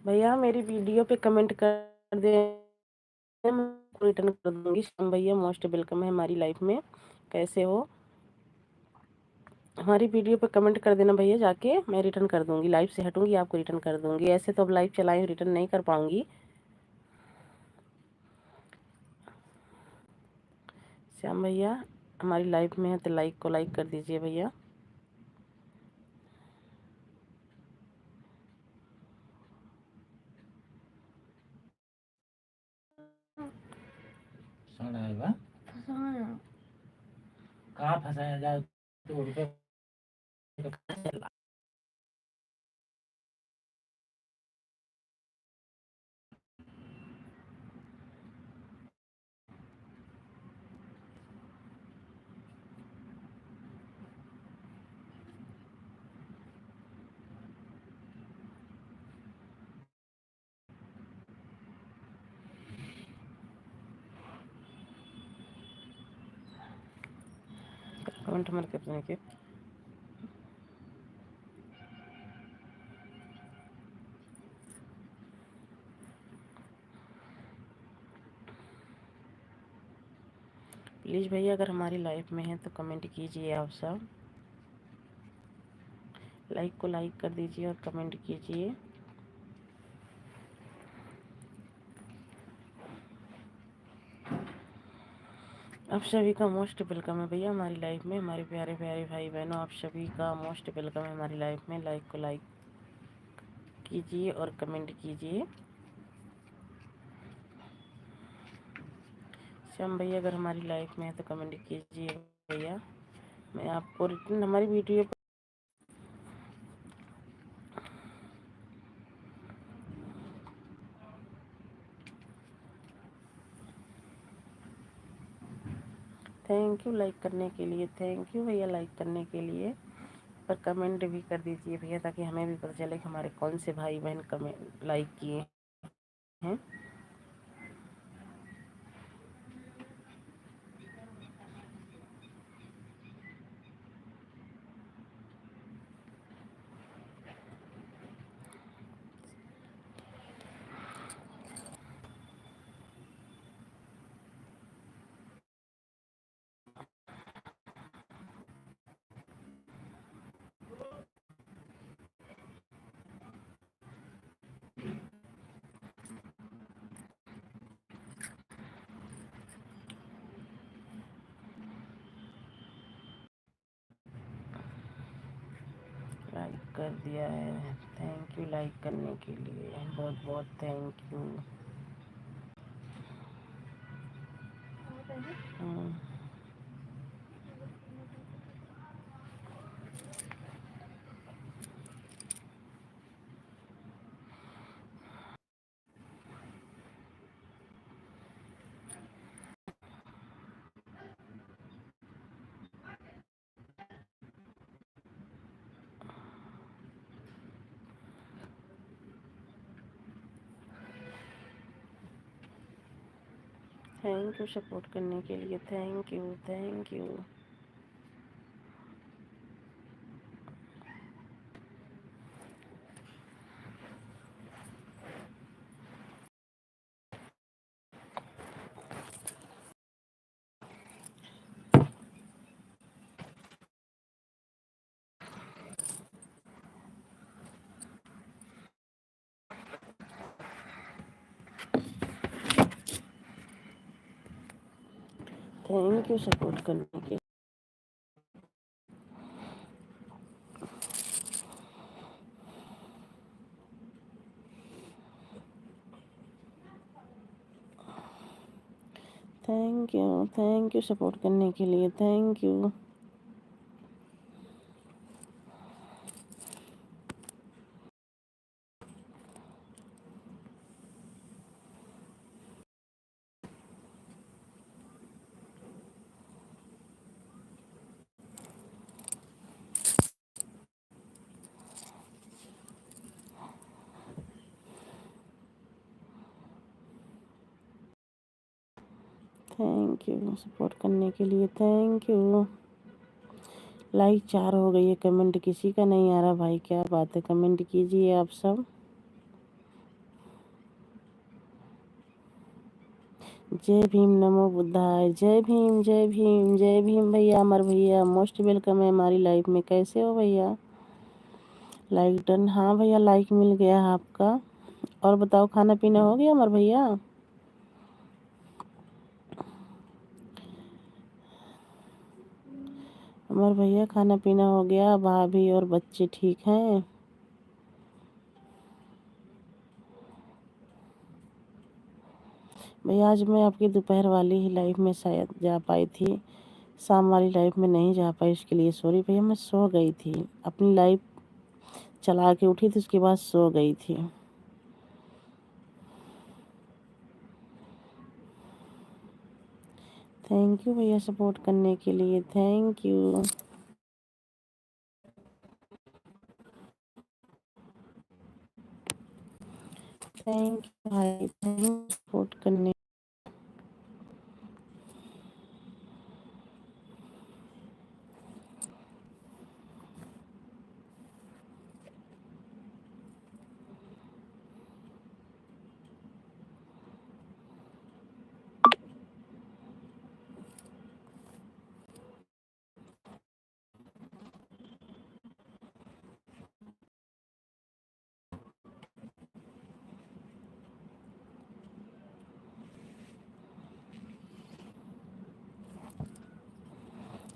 भैया मेरी वीडियो पे कमेंट कर दें, मैं रिटर्न कर दूंगी। श्याम भैया मोस्ट वेलकम है हमारी लाइफ में। कैसे हो? हमारी वीडियो पे कमेंट कर देना भैया, जाके मैं रिटर्न कर दूंगी। लाइव से हटूंगी, आपको रिटर्न कर दूंगी। ऐसे तो अब लाइव चलाए रिटर्न नहीं कर पाऊंगी। श्याम भैया हमारी लाइफ में है तो लाइक को लाइक कर दीजिए भैया। कहाँ फंसाया जाए तो रुपए कमेंट मत करने के। प्लीज़ भैया अगर हमारी लाइफ में है तो कमेंट कीजिए आप सब। लाइक को लाइक कर दीजिए और कमेंट कीजिए। आप सभी का मोस्ट वेलकम है भैया हमारी लाइफ में। हमारे प्यारे प्यारे भाई बहनों, आप सभी का मोस्ट वेलकम है हमारी लाइफ में। लाइक को लाइक कीजिए और कमेंट कीजिए। श्याम भैया अगर हमारी लाइफ में है तो कमेंट कीजिए भैया। मैं आपको रिटर्न हमारी वीडियो पर थैंक यू लाइक करने के लिए। थैंक यू भैया लाइक करने के लिए। पर कमेंट भी कर दीजिए भैया, ताकि हमें भी पता चले कि हमारे कौन से भाई बहन कमेंट लाइक किए हैं। लाइक कर दिया है। थैंक यू लाइक करने के लिए, बहुत बहुत thank you. Thank you support करने के लिए। Thank you thank you. Thank you support करने के। थैंक यू सपोर्ट करने के लिए। Thank you. Thank you support करने के लिए। Thank you. लाइक 4 हो गई है, कमेंट किसी का नहीं आ रहा भाई, क्या बात है? कमेंट कीजिए आप सब। जय भीम, नमो बुद्धाय। जय भीम, जय भीम, जय भीम भैया, अमर भैया, मोस्ट वेलकम है हमारी लाइफ में। कैसे हो भैया? Like done. हाँ भैया, लाइक मिल गया है आपका। और बताओ, खाना पीना हो गया अमर भैया? अमर भैया, खाना पीना हो गया? भाभी और बच्चे ठीक हैं? भैया आज मैं आपकी दोपहर वाली ही लाइफ में शायद जा पाई थी, शाम वाली लाइफ में नहीं जा पाई, उसके लिए सॉरी भैया। मैं सो गई थी, अपनी लाइफ चला के उठी थी, उसके बाद सो गई थी। थैंक यू भैया सपोर्ट करने के लिए, थैंक यू। थैंक यू भाई, थैंक यू सपोर्ट करने।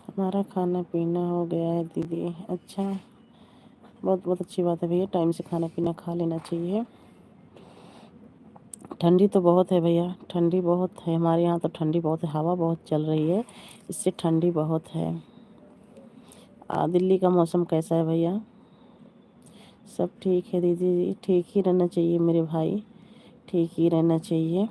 हमारा खाना पीना हो गया है दीदी। अच्छा, बहुत बहुत अच्छी बात है भैया, टाइम से खाना पीना खा लेना चाहिए। ठंडी तो बहुत है भैया, ठंडी बहुत है हमारे यहाँ तो, ठंडी बहुत है, हवा बहुत चल रही है, इससे ठंडी बहुत है। दिल्ली का मौसम कैसा है भैया? सब ठीक है दीदी जी, ठीक ही रहना चाहिए मेरे भाई, ठीक ही रहना चाहिए।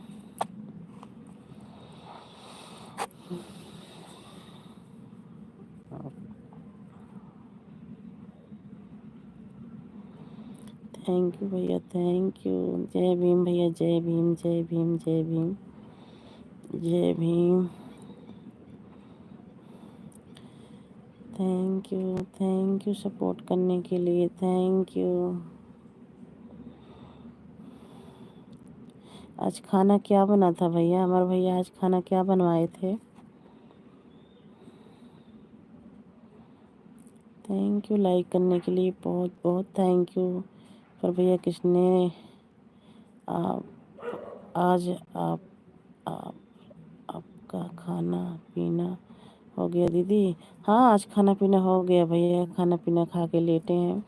थैंक यू भैया, थैंक यू। जय भीम भैया, जय भीम, जय भीम, जय भीम, जय भीम। थैंक यू सपोर्ट करने के लिए, थैंक यू। आज खाना क्या बना था भैया? हमारे भैया आज खाना क्या बनवाए थे? थैंक यू लाइक करने के लिए, बहुत बहुत थैंक यू। पर भैया किसने आप आज आप आपका खाना पीना हो गया दीदी? हाँ आज खाना पीना हो गया भैया, खाना पीना खा के लेटे हैं,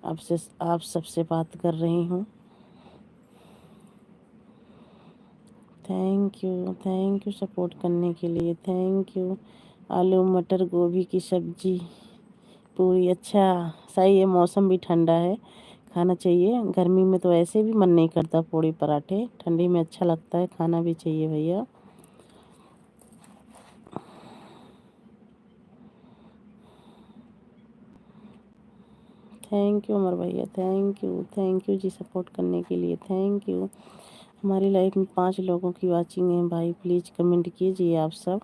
आपसे आप सबसे बात कर रही हूँ। थैंक यू सपोर्ट करने के लिए, थैंक यू। आलू मटर गोभी की सब्जी पूरी, अच्छा सही है, मौसम भी ठंडा है, खाना चाहिए। गर्मी में तो ऐसे भी मन नहीं करता पूड़ी पराठे, ठंडी में अच्छा लगता है, खाना भी चाहिए भैया। थैंक यू अमर भैया, थैंक यू जी सपोर्ट करने के लिए, थैंक यू। हमारी लाइफ में 5 लोगों की वाचिंग है भाई, प्लीज़ कमेंट कीजिए आप सब।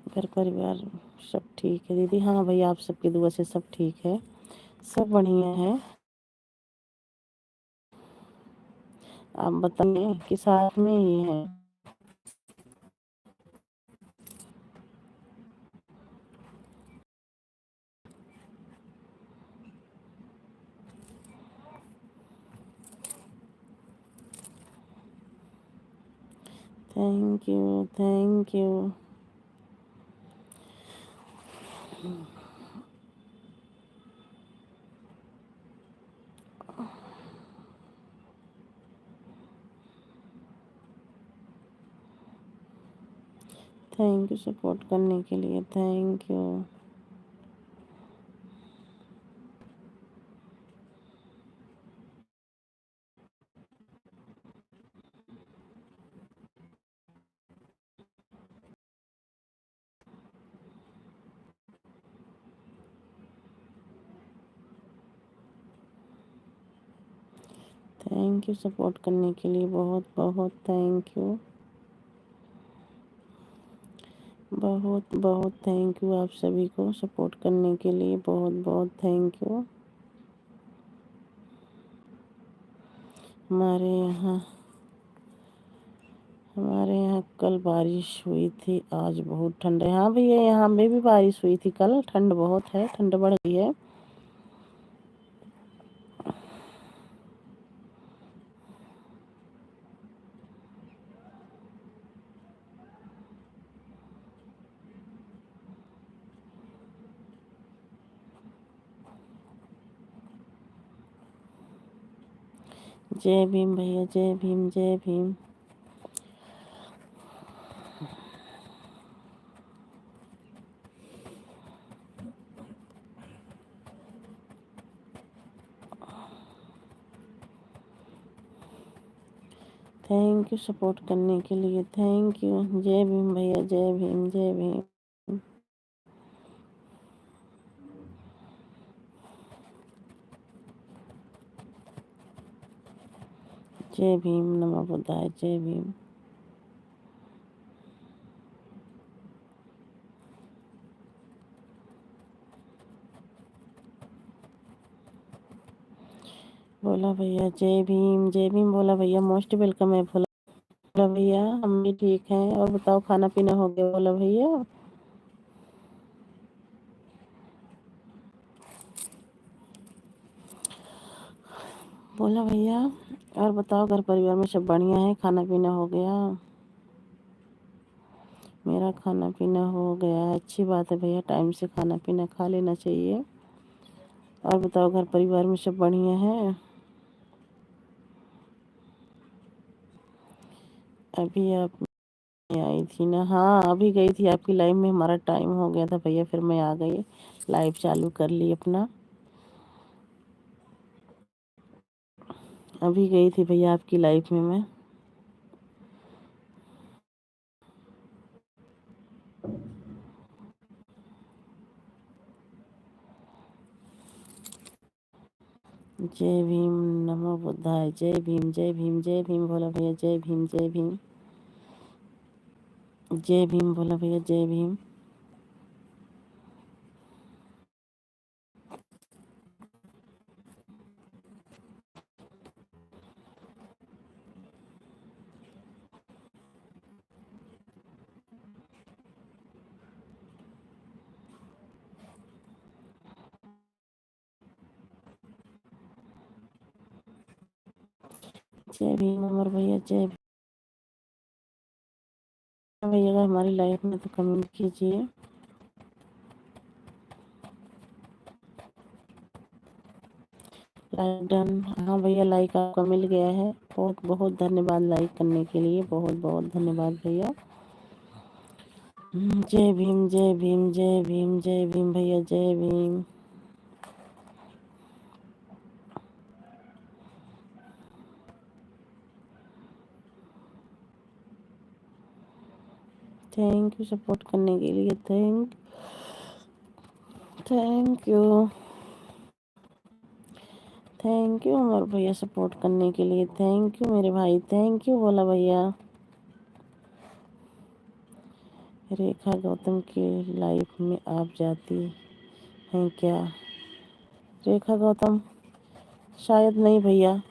घर परिवार सब ठीक है दीदी? हाँ भैया, आप सबकी दुआ से सब ठीक है, सब बढ़िया है। आप बताइए कि साथ में ही है? Thank you, thank you. Thank you support करने के लिए, thank you. Thank you support करने के लिए, बहुत बहुत थैंक यू, बहुत बहुत थैंक यू। आप सभी को सपोर्ट करने के लिए बहुत बहुत थैंक यू। हमारे यहाँ कल बारिश हुई थी, आज बहुत ठंड है। हाँ भैया, यहाँ में भी बारिश हुई थी कल, ठंड बहुत है, ठंड बढ़ गई है। जय भीम भैया, जय भीम, जय भीम। थैंक यू सपोर्ट करने के लिए, थैंक यू। जय भीम भैया, जय भीम, जय भीम। जय भीम, नमो बुद्धाय, जय भीम। बोला भैया, जय भीम, जय भीम। बोला भैया, मोस्ट वेलकम है। बोला भैया, हम भी ठीक हैं। और बताओ, खाना पीना हो गया? बोला भैया। बोला भैया, और बताओ, घर परिवार में सब बढ़िया है? खाना पीना हो गया? मेरा खाना पीना हो गया है। अच्छी बात है भैया, टाइम से खाना पीना खा लेना चाहिए। और बताओ, घर परिवार में सब बढ़िया है? अभी आप आई थी ना? हाँ, अभी गई थी आपकी लाइव में। हमारा टाइम हो गया था भैया, फिर मैं आ गई, लाइव चालू कर ली अपना। अभी गई थी भैया आपकी लाइफ में मैं। जय भीम, नमो बुद्धाय, जय भीम, जय भीम, जय भीम। बोला भैया, जय भीम, जय भीम, जय भीम। बोला भैया, जय भीम। जय भीम अमर भैया, जय भीम भैया। अगर हमारी लाइफ में तो कमेंट कीजिए। Like done. हाँ भैया, लाइक आपका मिल गया है। बहुत बहुत धन्यवाद लाइक करने के लिए, बहुत बहुत धन्यवाद भैया। जय भीम, जय भीम, जय भीम, जय भीम भैया, जय भीम। थैंक यू सपोर्ट करने के लिए, थैंक यू, थैंक यू अमर भैया सपोर्ट करने के लिए, थैंक यू मेरे भाई, थैंक यू। बोला भैया, रेखा गौतम की लाइफ में आप जाती हैं क्या? रेखा गौतम शायद नहीं भैया,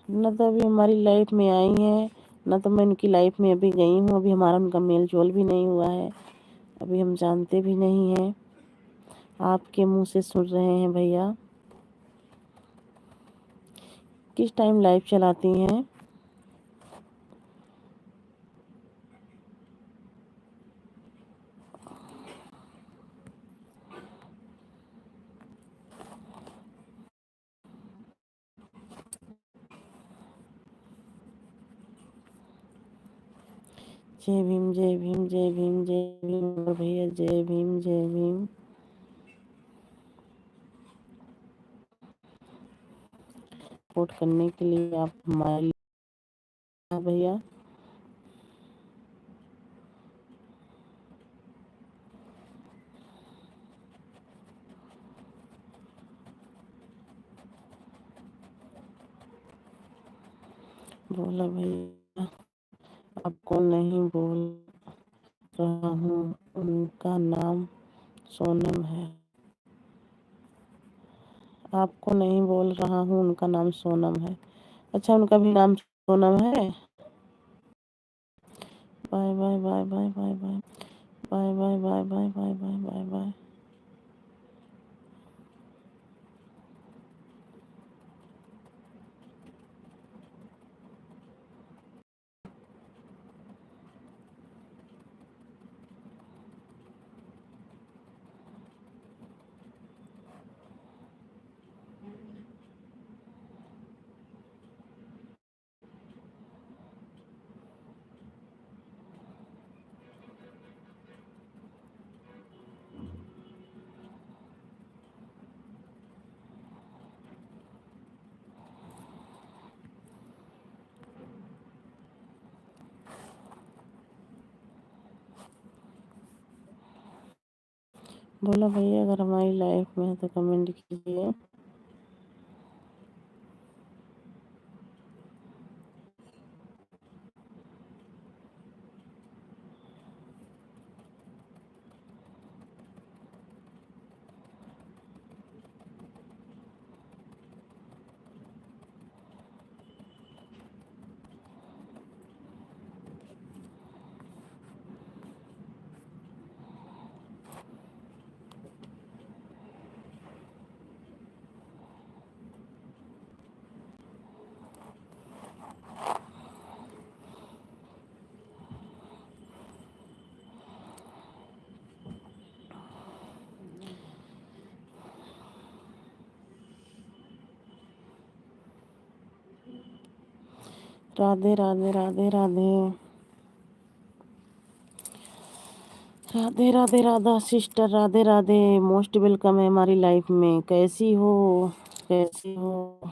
न तो अभी हमारी लाइफ में आई हैं, न तो मैं उनकी लाइफ में अभी गई हूँ। अभी हमारा उनका मेल जोल भी नहीं हुआ है, अभी हम जानते भी नहीं हैं। आपके मुंह से सुन रहे हैं भैया। किस टाइम लाइव चलाती हैं? जय भीम, जय भीम, जय भीम, जय भीम भैया, जय भीम, जय भीम। सपोर्ट करने के लिए आप हमारे भैया। बोला भैया आपको नहीं बोल रहा हूँ, उनका नाम सोनम है। आपको नहीं बोल रहा हूँ, उनका नाम सोनम है। अच्छा, उनका भी नाम सोनम है। Bye bye bye bye bye bye bye bye bye bye bye bye bye bye. बोला भैया अगर हमारी लाइफ में है तो कमेंट कीजिए। Radhe Radhe Radhe Radhe Radhe Radhe Radha sister, Radhe Radhe. Most welcome है हमारी लाइफ में। कैसी हो, कैसी हो?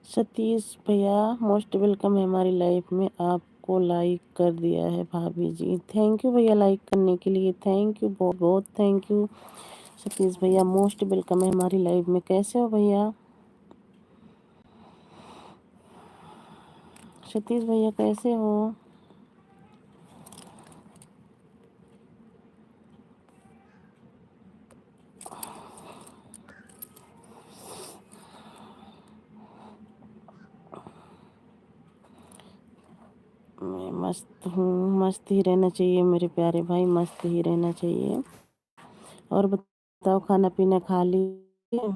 सतीश भैया मोस्ट वेलकम है हमारी लाइफ में। आपको लाइक कर दिया है भाभी जी। थैंक यू भैया लाइक करने के लिए। थैंक यू, बहुत बहुत थैंक यू। सतीश भैया मोस्ट वेलकम है हमारी लाइफ में। कैसे हो भैया? सतीश भैया कैसे हो? मैं मस्त हूँ। मस्त ही रहना चाहिए मेरे प्यारे भाई, मस्त ही रहना चाहिए। और बताओ, खाना पीना खा लिए?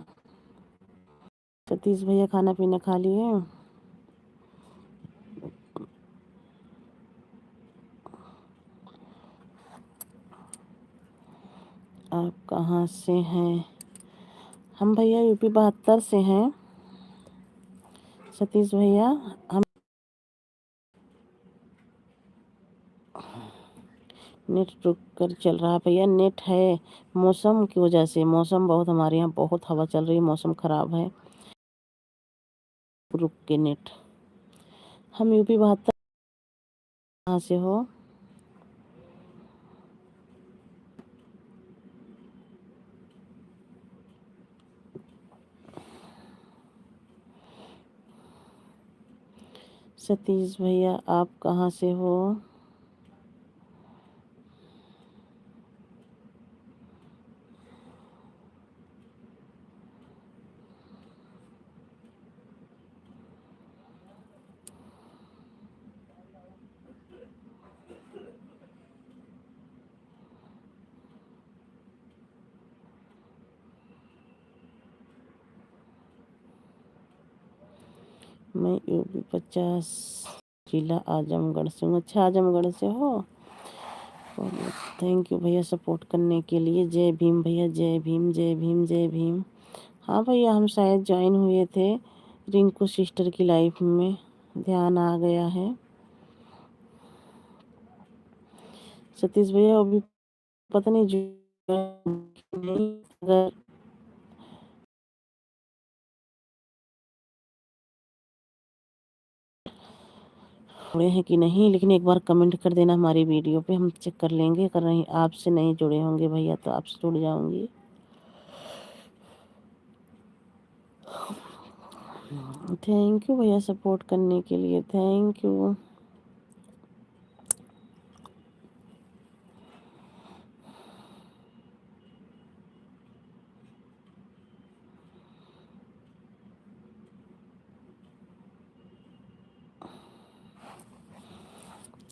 सतीश भैया खाना पीना खा लिए? आप कहाँ से हैं? हम भैया यूपी 72 से हैं। सतीश भैया हम नेट रुक कर चल रहा भैया। नेट है, मौसम की वजह से। मौसम बहुत, हमारे यहाँ बहुत हवा चल रही है, मौसम ख़राब है। रुक के नेट। हम यूपी 72। कहाँ से हो? सतीश भैया आप कहाँ से हो? मैं यूपी 50 जिला आजमगढ़ से हूँ। अच्छा, आजमगढ़ से हो? थैंक यू भैया सपोर्ट करने के लिए। जय भीम भैया, जय भीम जय भीम जय भीम। हाँ भैया, हम शायद ज्वाइन हुए थे रिंकू सिस्टर की लाइफ में, ध्यान आ गया है। सतीश भैया अभी पता नहीं नहीं, अगर जुड़े हैं कि नहीं, लेकिन एक बार कमेंट कर देना हमारी वीडियो पे, हम चेक कर लेंगे। अगर नहीं आपसे नहीं जुड़े होंगे भैया तो आपसे जुड़ जाऊंगी। थैंक यू भैया सपोर्ट करने के लिए, thank you.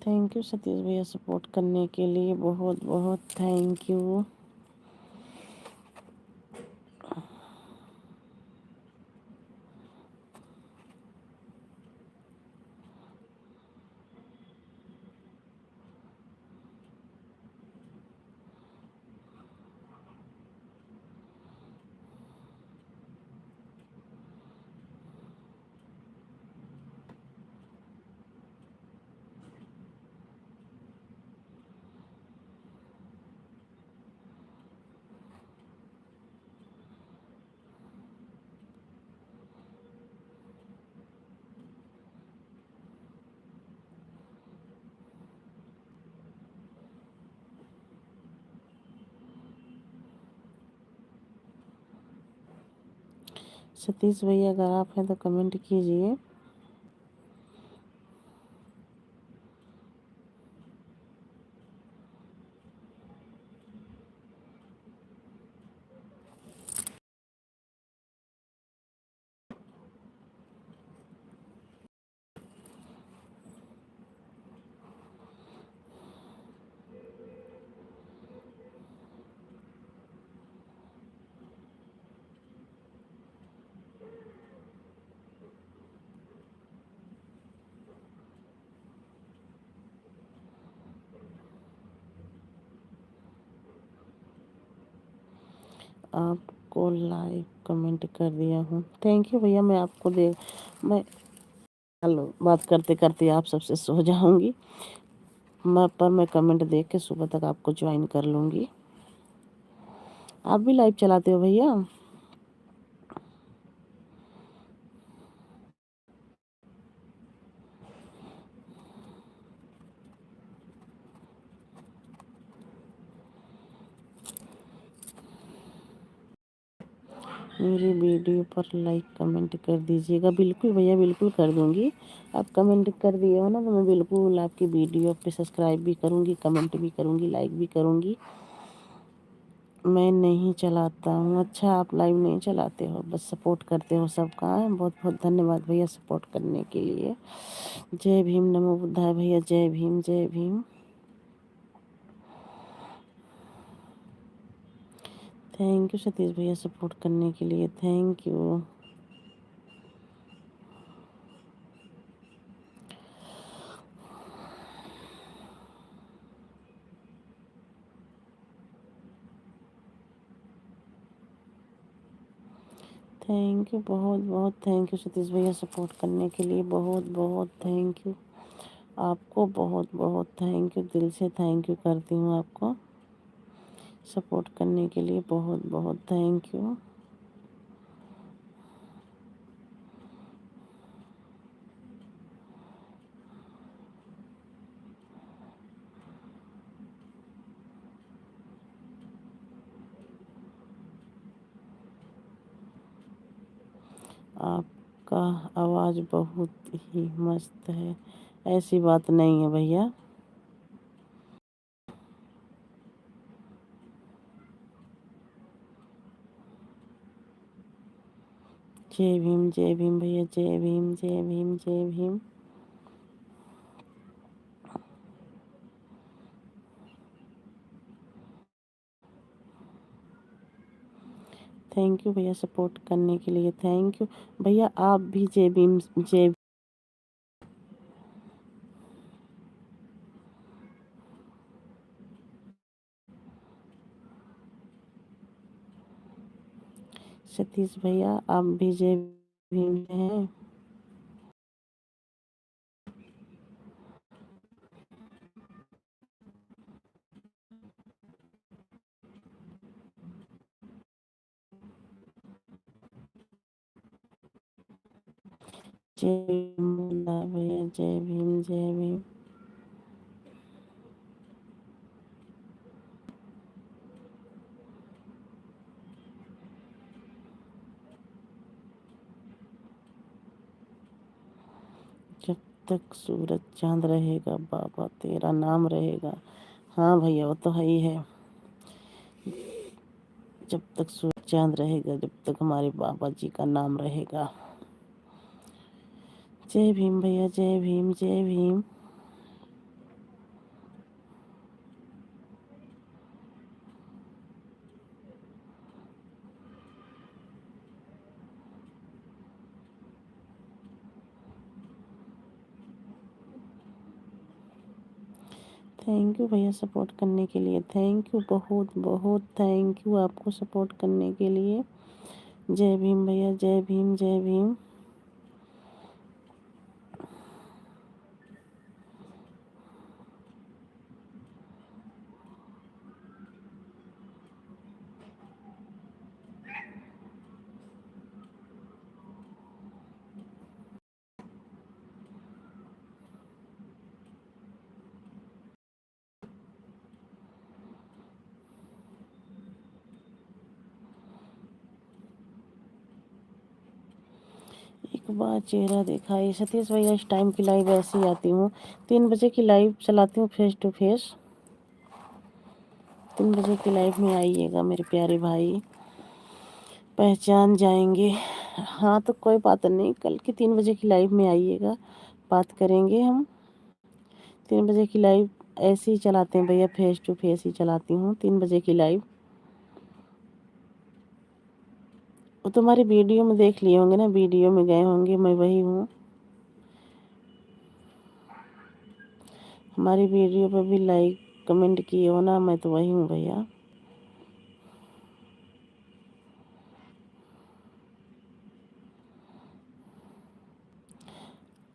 Thank you Satish भैया सपोर्ट करने के लिए, बहुत बहुत थैंक यू। सतीश भैया अगर आप हैं तो कमेंट कीजिए। आपको लाइक कमेंट कर दिया हूँ, थैंक यू भैया। मैं हेलो बात करते करते आप सबसे सो जाऊंगी। मैं कमेंट देख के सुबह तक आपको ज्वाइन कर लूंगी। आप भी लाइव चलाते हो भैया? मेरी वीडियो पर लाइक कमेंट कर दीजिएगा। बिल्कुल भैया, बिल्कुल कर दूंगी। आप कमेंट कर दिए हो ना तो मैं बिल्कुल आपकी वीडियो पे सब्सक्राइब भी करूंगी, कमेंट भी करूंगी, लाइक भी करूंगी। मैं नहीं चलाता हूँ। अच्छा, आप लाइव नहीं चलाते हो, बस सपोर्ट करते हो सबका। बहुत बहुत धन्यवाद भैया सपोर्ट करने के लिए। जय भीम, नमो बुद्धाय भैया, जय भीम जय भीम। थैंक यू सतीश भैया सपोर्ट करने के लिए, थैंक यू। थैंक यू, बहुत बहुत थैंक यू सतीश भैया सपोर्ट करने के लिए, बहुत बहुत थैंक यू। आपको बहुत बहुत थैंक यू, दिल से थैंक यू करती हूँ आपको सपोर्ट करने के लिए, बहुत बहुत थैंक यू। आपका आवाज़ बहुत ही मस्त है। ऐसी बात नहीं है भैया। जय भीम भैया, जय भीम, जय भीम, जय भीम। थैंक यू भैया सपोर्ट करने के लिए, थैंक यू भैया। आप भी जय भीम, जय। सतीश भैया आप भी जय भीम हैं। जय भीम भैया, जय भीम, जय भीम। जब तक सूरज चांद रहेगा बाबा तेरा नाम रहेगा। हाँ भैया वो तो है ही है। जब तक सूरज चांद रहेगा, जब तक हमारे बाबा जी का नाम रहेगा। जय भीम भैया, जय भीम, जय भीम। थैंक यू भैया सपोर्ट करने के लिए, थैंक यू, बहुत बहुत थैंक यू आपको सपोर्ट करने के लिए। जय भीम भैया, जय भीम, जय भीम। एक बार चेहरा दिखाई सतीश भैया, इस टाइम की लाइव ऐसे ही आती हूँ। 3 बजे की लाइव चलाती हूँ फेस टू फेस। 3 बजे की लाइव में आइएगा मेरे प्यारे भाई, पहचान जाएंगे। हाँ तो कोई बात नहीं, कल की 3 बजे की लाइव में आइएगा, बात करेंगे हम। 3 बजे की लाइव ऐसे ही चलाते हैं भैया, फेस टू फेस ही चलाती हूँ 3 बजे की लाइव। वो तुम्हारी वीडियो में देख लिए होंगे ना, वीडियो में गए होंगे, मैं वही हूँ। हमारी वीडियो पर भी लाइक कमेंट किए हो ना, मैं तो वही हूँ भैया।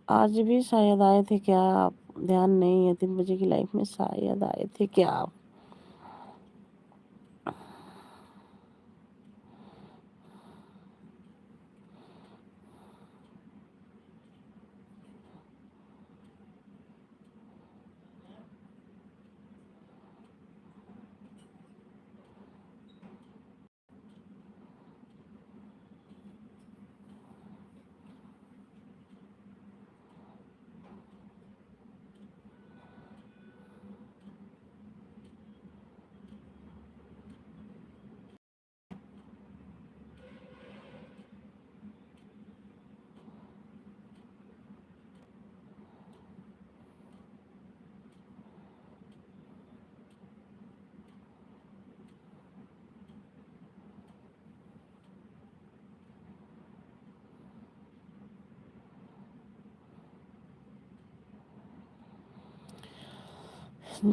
आज भी शायद आए थे क्या आप? ध्यान नहीं है, 3 बजे की लाइफ में शायद आए थे क्या आप?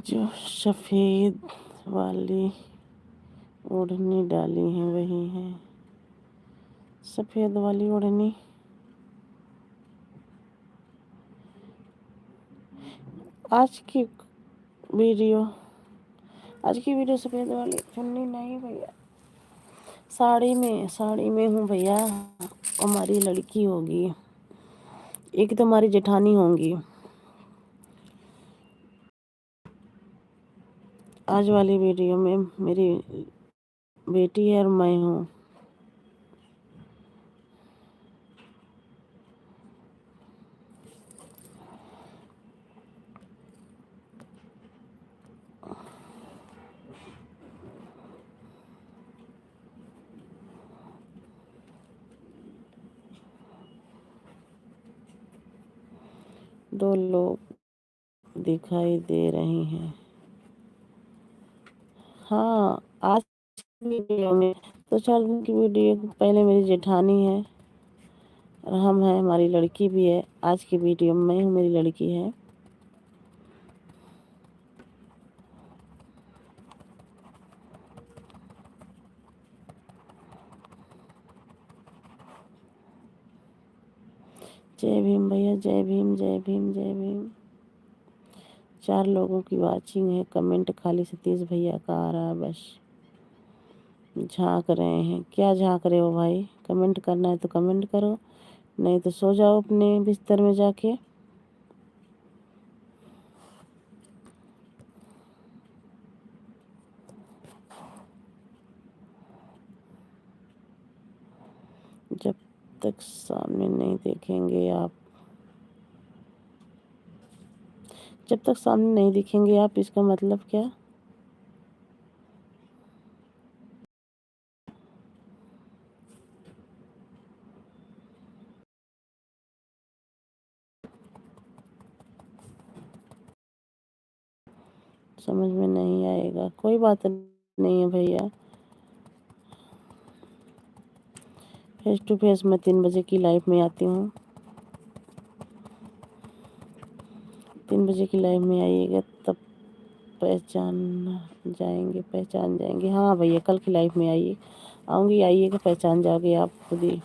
जो सफ़ेद वाली ओढ़नी डाली है वही है। सफ़ेद वाली ओढ़नी। आज की वीडियो, आज की वीडियो सफ़ेद वाली चुन्नी नहीं भैया, साड़ी में हूँ भैया। हमारी लड़की होगी, एक तो हमारी जेठानी होंगी। आज वाली वीडियो में मेरी बेटी है और मैं हूँ। 2 लोग दिखाई दे रहे हैं। हाँ, आज की वीडियो में 2-4 दिन की वीडियो पहले मेरी जेठानी है और हम हैं, हमारी लड़की भी है। आज की वीडियो में मैं हूँ, मेरी लड़की है। जय भीम भैया, जय भीम, जय भीम, जय भीम। 4 लोगों की वॉचिंग है, कमेंट खाली सतीश भैया का आ रहा है बस। झांक रहे हैं, क्या झांक रहे हो भाई? कमेंट करना है तो कमेंट करो, नहीं तो सो जाओ अपने बिस्तर में जाके। जब तक सामने नहीं देखेंगे आप, जब तक सामने नहीं दिखेंगे आप, इसका मतलब क्या? समझ में नहीं आएगा, कोई बात नहीं है भैया। फेस टू फेस मैं 3 बजे की लाइव में आती हूँ। 3 बजे की लाइव में आइएगा, तब पहचान जाएंगे। हाँ भैया, कल की लाइव में आइए, आऊँगी, आइएगा, पहचान जाओगे आप खुद ही।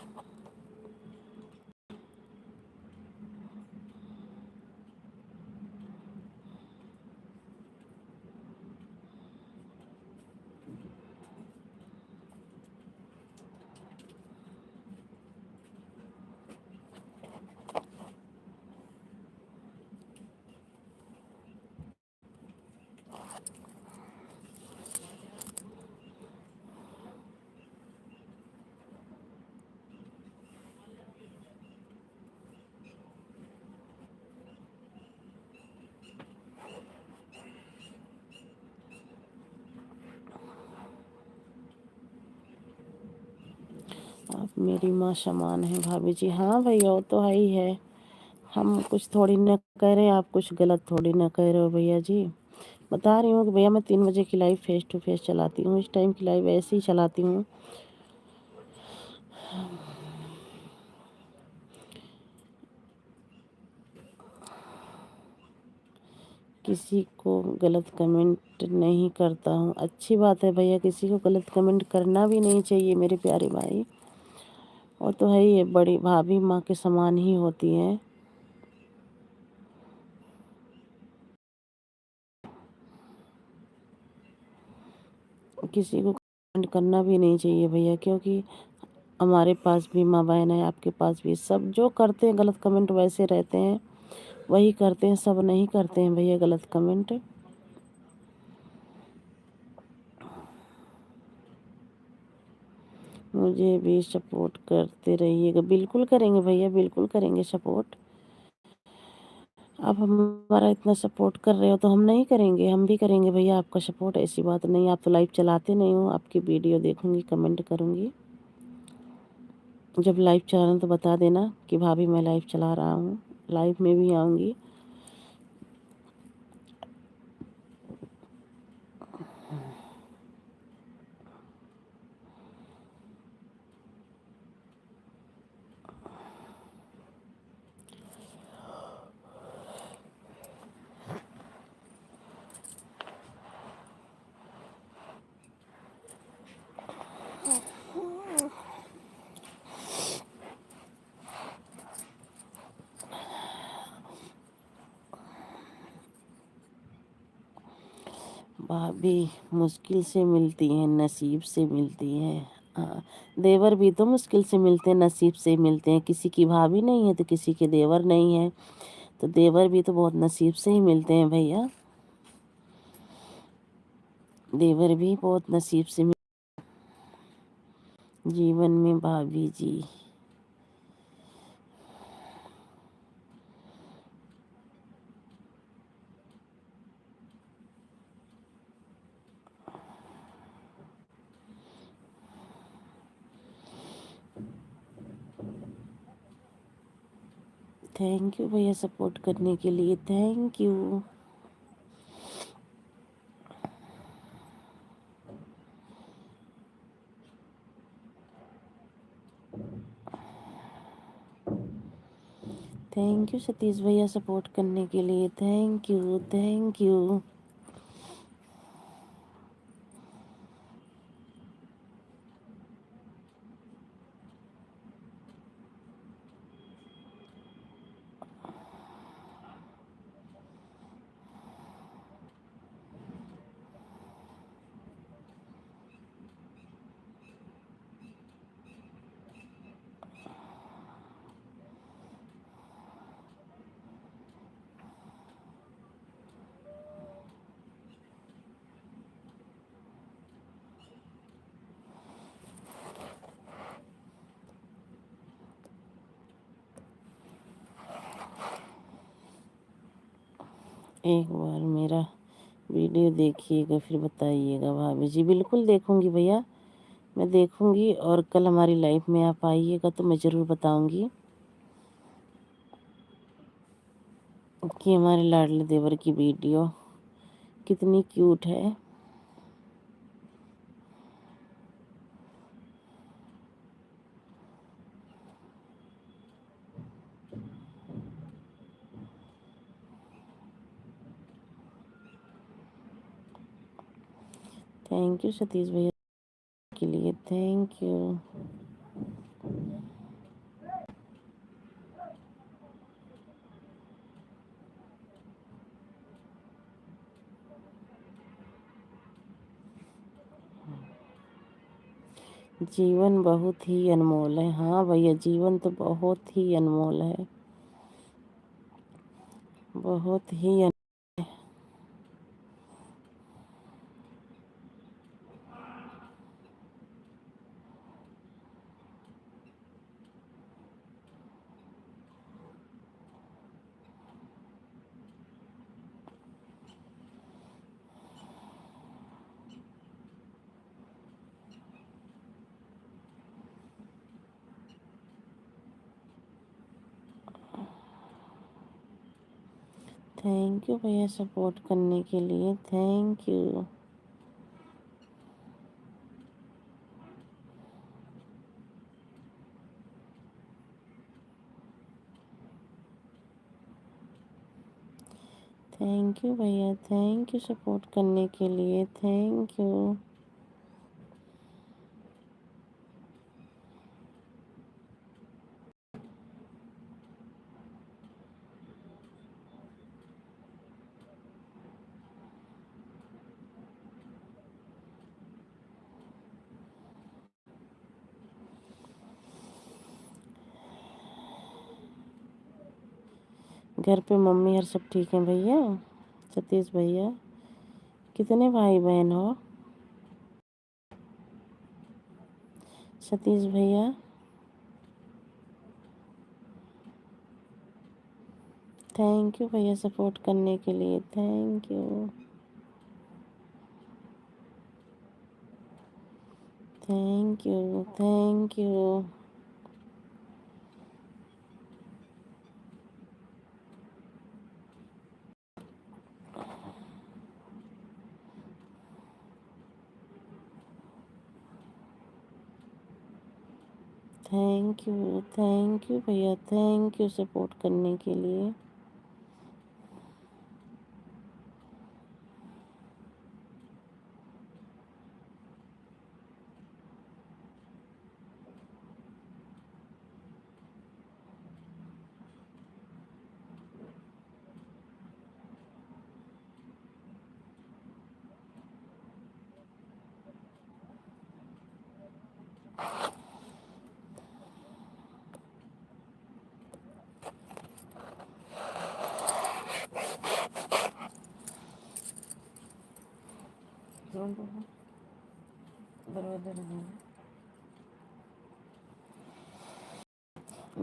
आप मेरी माँ समान है भाभी जी। हाँ भैया, वो तो है ही है। हम कुछ थोड़ी ना कह रहे हैं, आप कुछ गलत थोड़ी ना कह रहे हो भैया जी। बता रही हूँ कि भैया मैं 3 बजे की लाइव फेस टू फेस चलाती हूँ। इस टाइम की लाइव ऐसे ही चलाती हूँ। किसी को गलत कमेंट नहीं करता हूँ। अच्छी बात है भैया, किसी को गलत कमेंट करना भी नहीं चाहिए मेरे प्यारे भाई। वो तो है ही है, बड़ी भाभी माँ के समान ही होती हैं। किसी को कमेंट करना भी नहीं चाहिए भैया, क्योंकि हमारे पास भी माँ बहन है, आपके पास भी। सब जो करते हैं गलत कमेंट वैसे रहते हैं, वही करते हैं। सब नहीं करते हैं भैया गलत कमेंट। मुझे भी सपोर्ट करते रहिएगा। बिल्कुल करेंगे भैया, बिल्कुल करेंगे सपोर्ट। आप हमारा इतना सपोर्ट कर रहे हो तो हम नहीं करेंगे? हम भी करेंगे भैया आपका सपोर्ट, ऐसी बात नहीं। आप तो लाइव चलाते नहीं हो, आपकी वीडियो देखूंगी, कमेंट करूंगी। जब लाइव चलाना तो बता देना कि भाभी मैं लाइव चला रहा हूँ, लाइव में भी आऊँगी। भाभी मुश्किल से मिलती हैं, नसीब से मिलती हैं। हाँ, देवर भी तो मुश्किल से मिलते हैं, नसीब से मिलते हैं। किसी की भाभी नहीं है तो किसी के देवर नहीं है, तो देवर भी तो बहुत नसीब से ही मिलते हैं भैया। देवर भी बहुत नसीब से जीवन में भाभी जी। थैंक यू भैया सपोर्ट करने के लिए, thank you. Thank you Satish भैया सपोर्ट करने के लिए, थैंक यू थैंक यू। एक बार मेरा वीडियो देखिएगा फिर बताइएगा भाभी जी। बिल्कुल देखूंगी भैया, मैं देखूंगी। और कल हमारी लाइफ में आप आइएगा तो मैं ज़रूर बताऊंगी कि हमारे लाडले देवर की वीडियो कितनी क्यूट है। थैंक यू सतीश भैया के लिए, थैंक यू। जीवन बहुत ही अनमोल है। हाँ भैया, जीवन तो बहुत ही अनमोल है, बहुत ही थैंक यू भैया सपोर्ट करने के लिए, थैंक यू। थैंक यू भैया, थैंक यू सपोर्ट करने के लिए, थैंक यू। घर पे मम्मी और सब ठीक हैं भैया? सतीश भैया, कितने भाई बहन हो सतीश भैया? थैंक यू भैया सपोर्ट करने के लिए, thank you. Thank you thank you. Thank you भैया, थैंक यू सपोर्ट करने के लिए।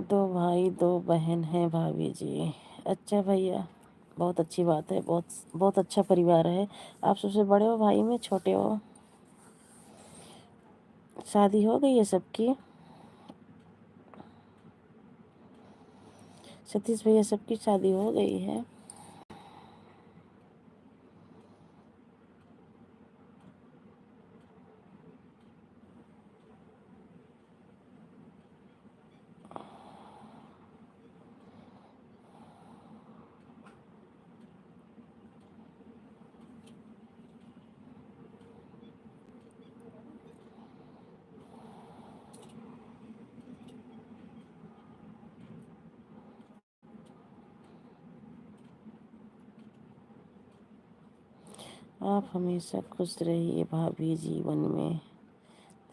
दो भाई दो बहन हैं भाभी जी। अच्छा भैया, बहुत अच्छी बात है, बहुत बहुत अच्छा परिवार है। आप सबसे बड़े हो भाई में, छोटे हो? शादी हो गई है सबकी? सतीश भैया सबकी शादी हो गई है। आप हमेशा खुश रहिए भाभी जीवन में।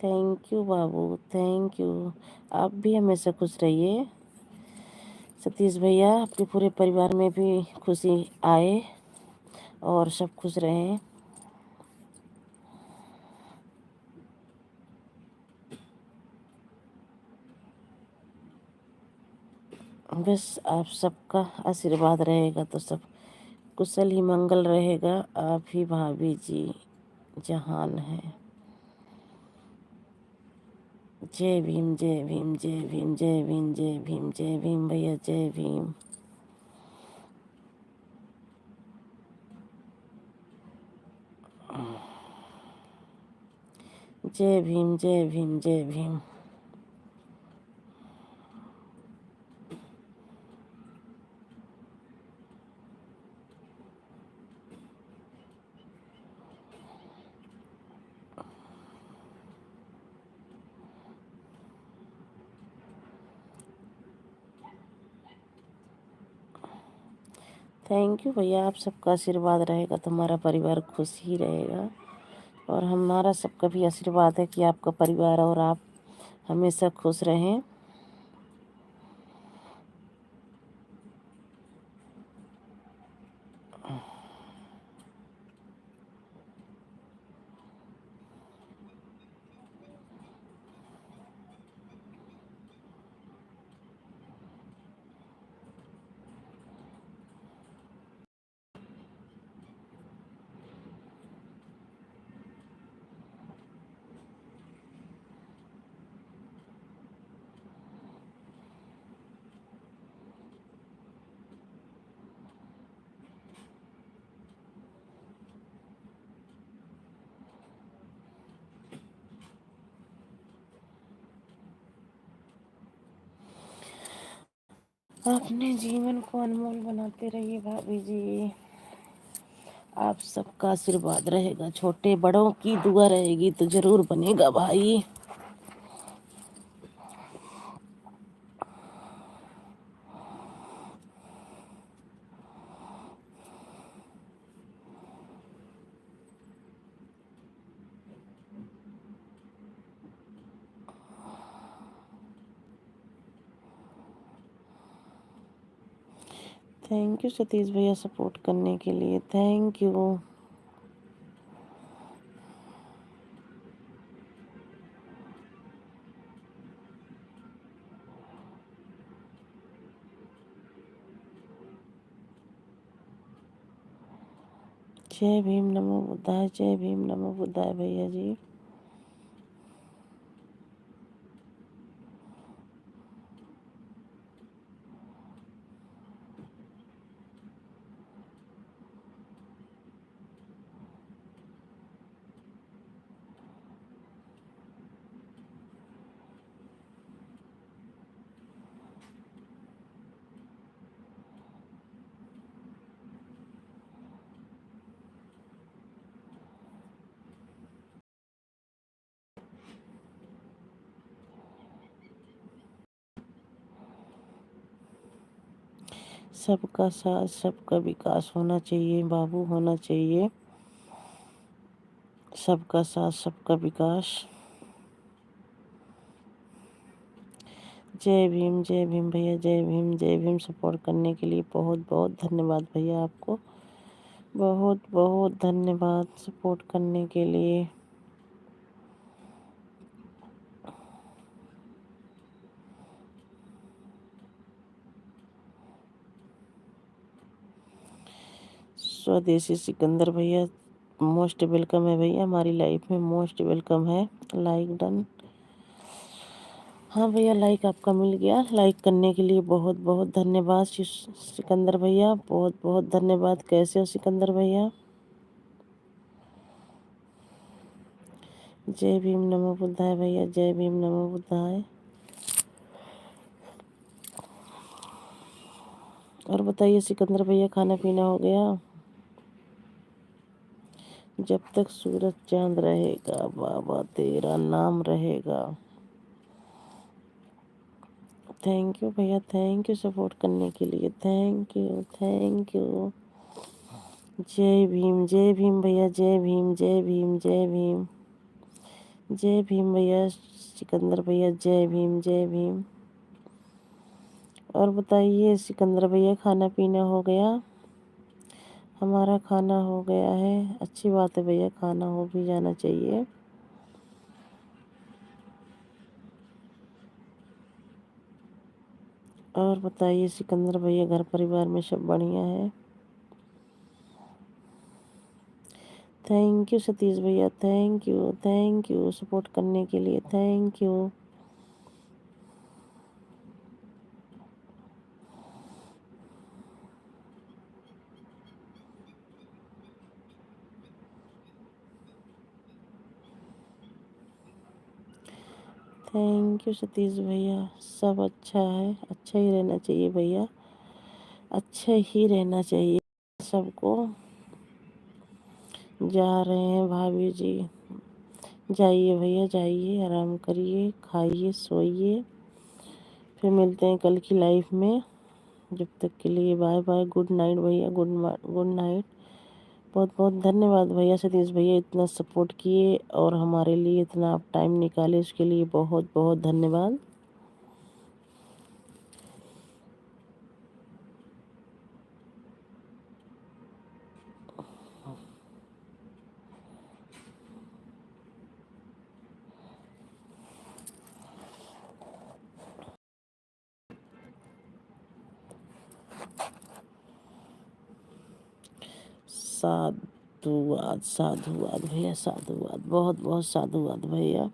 Thank you Babu, thank you. आप भी हमेशा खुश रहिए सतीश भैया, आपके पूरे परिवार में भी खुशी आए और सब खुश रहें। बस आप सबका आशीर्वाद रहेगा तो सब कुशल ही मंगल रहेगा। आप ही भाभी जी जहान है। जय भीम, जय भीम, जय भीम, जय भीम, जय भीम, जय भीम भैया, जय भीम। जय भीम, जय भीम, जय भीम। थैंक यू भैया, आप सबका आशीर्वाद रहेगा तो हमारा परिवार खुश ही रहेगा और हमारा सबका भी आशीर्वाद है कि आपका परिवार और आप हमेशा खुश रहें। अपने जीवन को अनमोल बनाते रहिए भाभी जी। आप सबका आशीर्वाद रहेगा, छोटे बड़ों की दुआ रहेगी तो जरूर बनेगा भाई। थैंक यू सतीश भैया सपोर्ट करने के लिए, थैंक यू। जय भीम नमो बुद्धाय, जय भीम नमो बुद्धाय भैया जी। सबका साथ सबका विकास होना चाहिए बाबू, होना चाहिए सबका साथ सबका विकास। जय भीम, जय भीम भैया, जय भीम, जय भीम। सपोर्ट करने के लिए बहुत बहुत धन्यवाद भैया, आपको बहुत बहुत धन्यवाद सपोर्ट करने के लिए। स्वदेशी सिकंदर भैया मोस्ट वेलकम है भैया, हमारी लाइफ में मोस्ट वेलकम है। Like done. हाँ भैया, लाइक आपका मिल गया। लाइक करने के लिए बहुत बहुत धन्यवाद सिकंदर भैया, बहुत बहुत धन्यवाद। कैसे हो सिकंदर भैया? जय भीम नमो बुद्धाय भैया, जय भीम नमो बुद्धाय। और बताइए सिकंदर भैया, खाना पीना हो गया? जब तक सूरज चांद रहेगा बाबा तेरा नाम रहेगा। थैंक यू भैया, थैंक यू सपोर्ट करने के लिए, थैंक यू थैंक यू। जय भीम भैया, जय भीम जय भीम जय भीम। जय भीम भैया सिकंदर भैया, जय भीम जय भीम। और बताइए सिकंदर भैया, खाना पीना हो गया? हमारा खाना हो गया है। अच्छी बात है भैया, खाना हो भी जाना चाहिए। और बताइए सिकंदर भैया, घर परिवार में सब बढ़िया है? थैंक यू सतीश भैया, थैंक यू सपोर्ट करने के लिए, thank you. Thank you Satish भैया। सब अच्छा है, अच्छा ही रहना चाहिए भैया, अच्छा ही रहना चाहिए सबको। जा रहे हैं भाभी जी? जाइए भैया जाइए, आराम करिए, खाइए, सोइए। फिर मिलते हैं कल की लाइफ में। जब तक के लिए बाय बाय, गुड नाइट भैया, गुड नाइट। बहुत बहुत धन्यवाद भैया सतीश भैया, इतना सपोर्ट किए और हमारे लिए इतना आप टाइम निकाले, उसके लिए बहुत बहुत धन्यवाद। साधुवाद साधुवाद भैया, साधुवाद, बहुत बहुत साधुवाद भैया।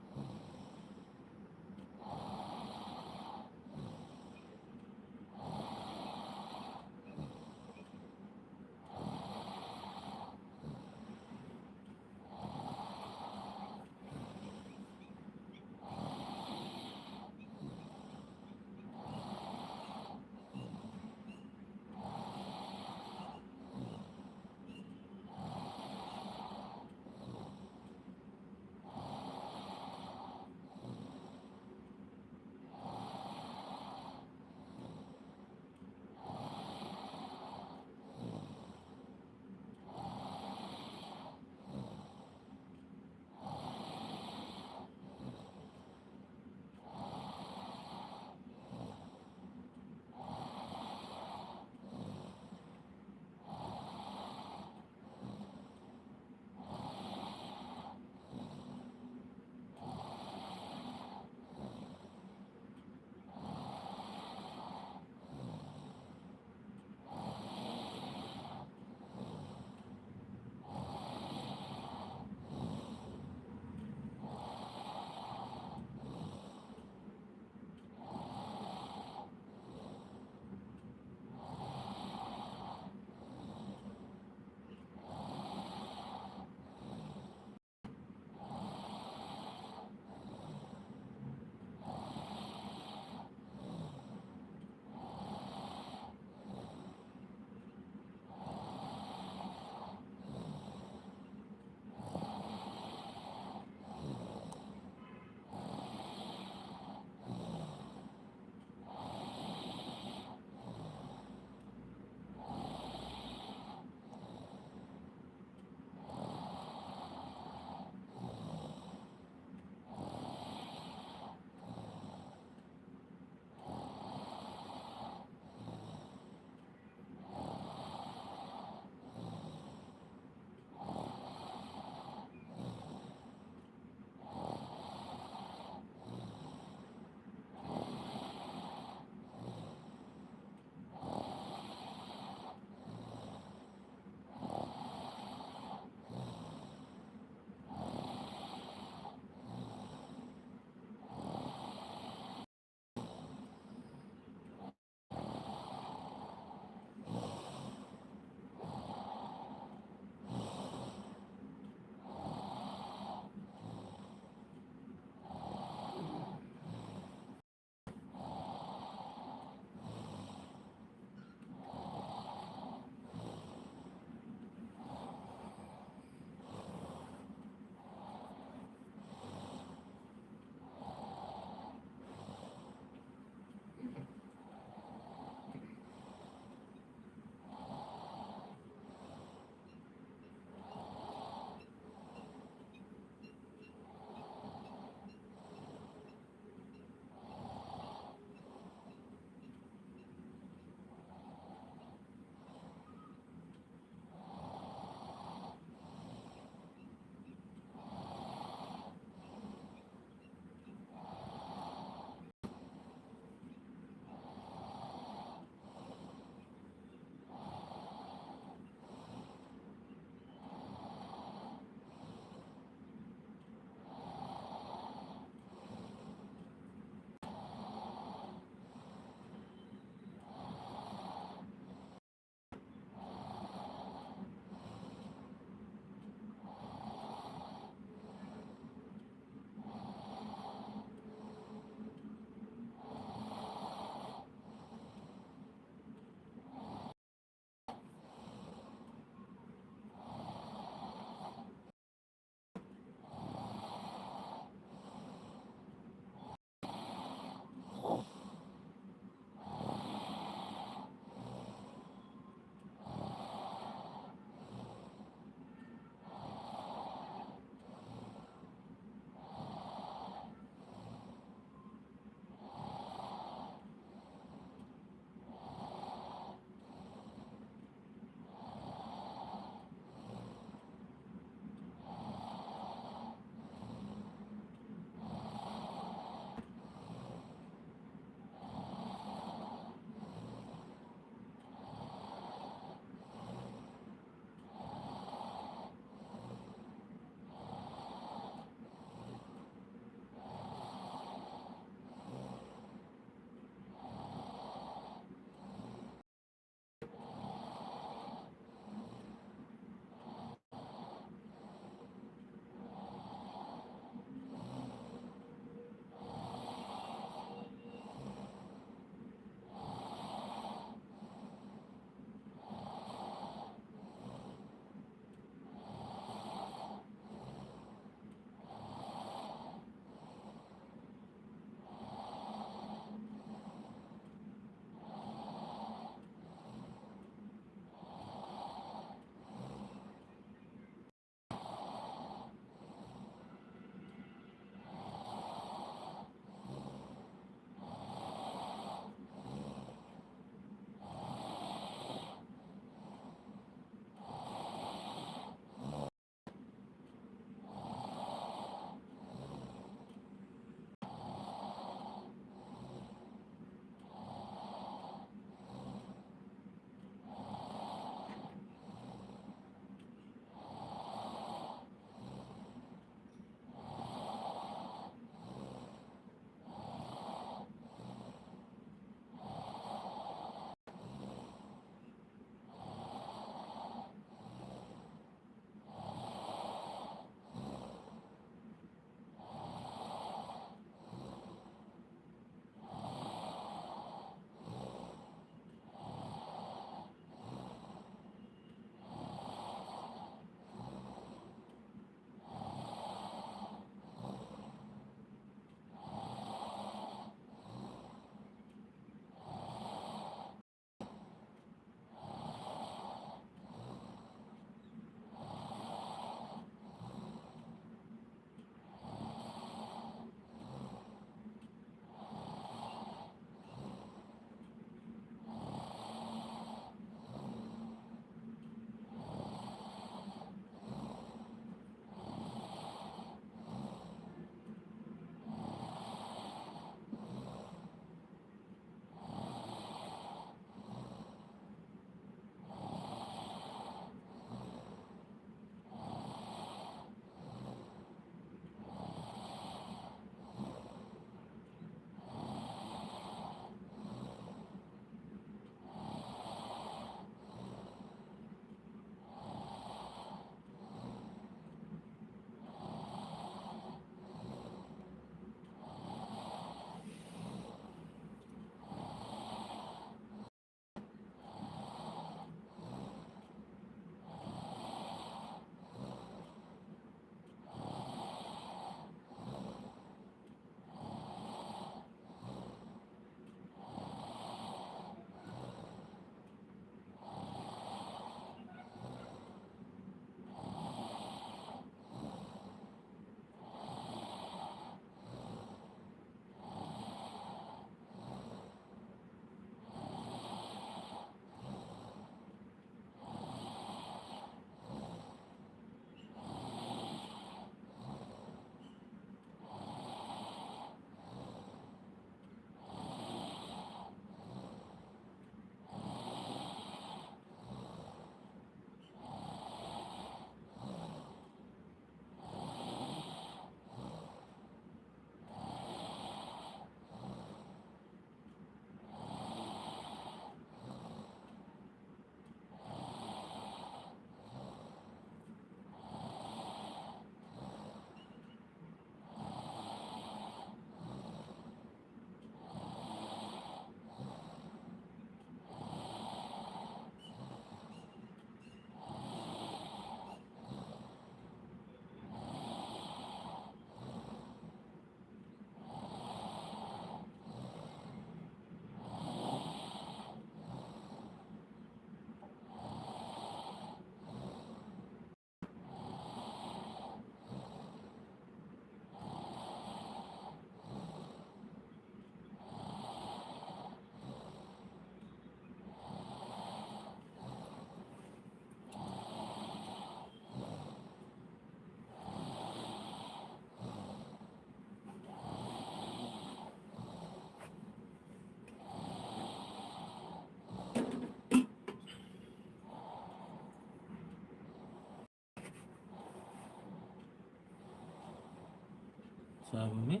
साहब में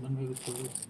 मन में कुछ